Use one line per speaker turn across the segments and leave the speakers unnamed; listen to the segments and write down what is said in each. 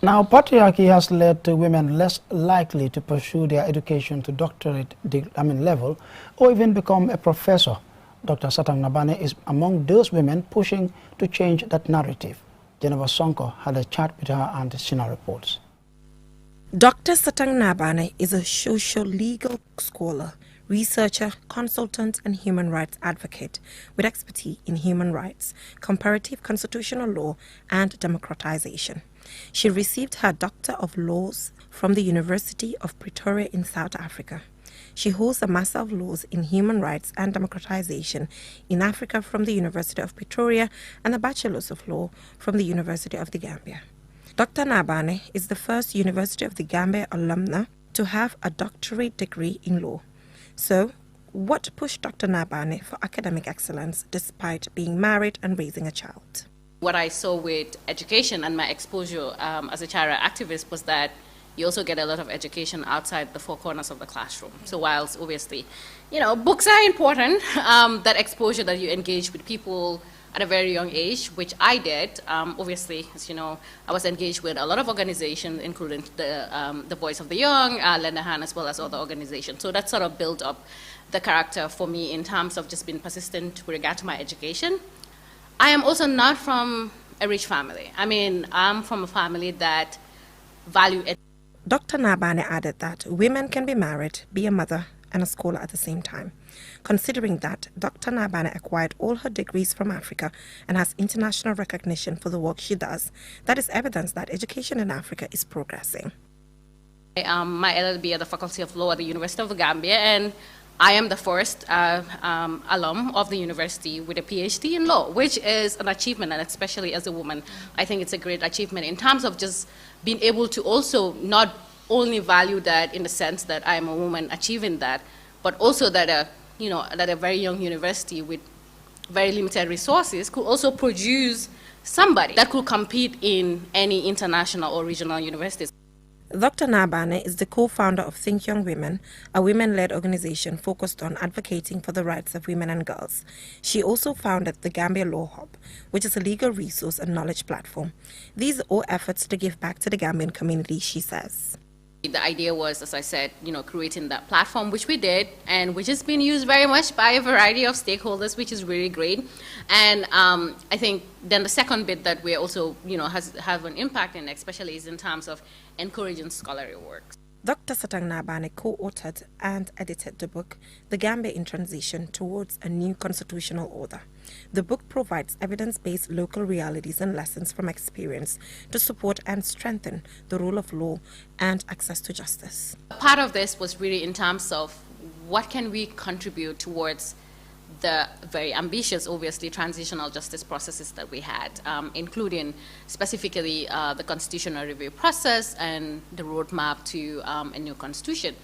Now, patriarchy has led to women less likely to pursue their education to doctorate level or even become a professor. Dr. Satang Nabaneh is among those women pushing to change that narrative. Jennifer Sonko had a chat with her and Sina reports.
Dr. Satang Nabaneh is a social-legal scholar, researcher, consultant and human rights advocate with expertise in human rights, comparative constitutional law and democratization. She received her Doctor of Laws from the University of Pretoria in South Africa. She holds a Master of Laws in Human Rights and Democratization in Africa from the University of Pretoria and a Bachelor's of Law from the University of the Gambia. Dr. Nabaneh is the first University of the Gambia alumna to have a doctorate degree in law. So, what pushed Dr. Nabaneh for academic excellence despite being married and raising a child?
What I saw with education and my exposure as a child activist was that you also get a lot of education outside the four corners of the classroom. So whilst obviously, books are important, that exposure that you engage with people at a very young age, which I did. Obviously, as you know, I was engaged with a lot of organizations, including the Voice of the Young, Lend a Hand, as well as other organizations. So that sort of built up the character for me in terms of just being persistent with regard to my education. I am also not from a rich family. I'm from a family that value education.
Dr. Nabaneh added that women can be married, be a mother, and a scholar at the same time. Considering that Dr. Nabaneh acquired all her degrees from Africa and has international recognition for the work she does, that is evidence that education in Africa is progressing.
My LLB at the Faculty of Law at the University of the Gambia, and I am the first alum of the university with a PhD in law, which is an achievement, and especially as a woman, I think it's a great achievement in terms of just being able to also not only value that in the sense that I am a woman achieving that, but also that that a very young university with very limited resources could also produce somebody that could compete in any international or regional universities.
Dr. Nabaneh is the co-founder of Think Young Women, a women-led organization focused on advocating for the rights of women and girls. She also founded the Gambia Law Hub, which is a legal resource and knowledge platform. These are all efforts to give back to the Gambian community, she says.
The idea was, as I said, creating that platform, which we did, and which has been used very much by a variety of stakeholders, which is really great. And I think then the second bit that we also, have an impact in, especially is in terms of encouraging scholarly works.
Dr. Satang Nabaneh co-authored and edited the book, The Gambia in Transition Towards a New Constitutional Order. The book provides evidence-based local realities and lessons from experience to support and strengthen the rule of law and access to justice.
Part of this was really in terms of what can we contribute towards the very ambitious, obviously, transitional justice processes that we had, including specifically the constitutional review process and the roadmap to a new constitution.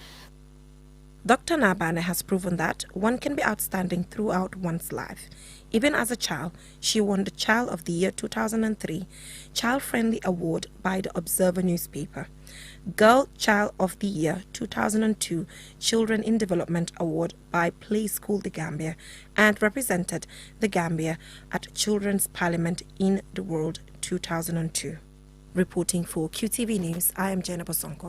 Dr. Nabaneh has proven that one can be outstanding throughout one's life. Even as a child, she won the Child of the Year 2003 Child Friendly Award by the Observer newspaper, Girl Child of the Year 2002 Children in Development Award by Play School The Gambia, and represented the Gambia at Children's Parliament in the World 2002. Reporting for QTV News, I am Jennifer Sonko.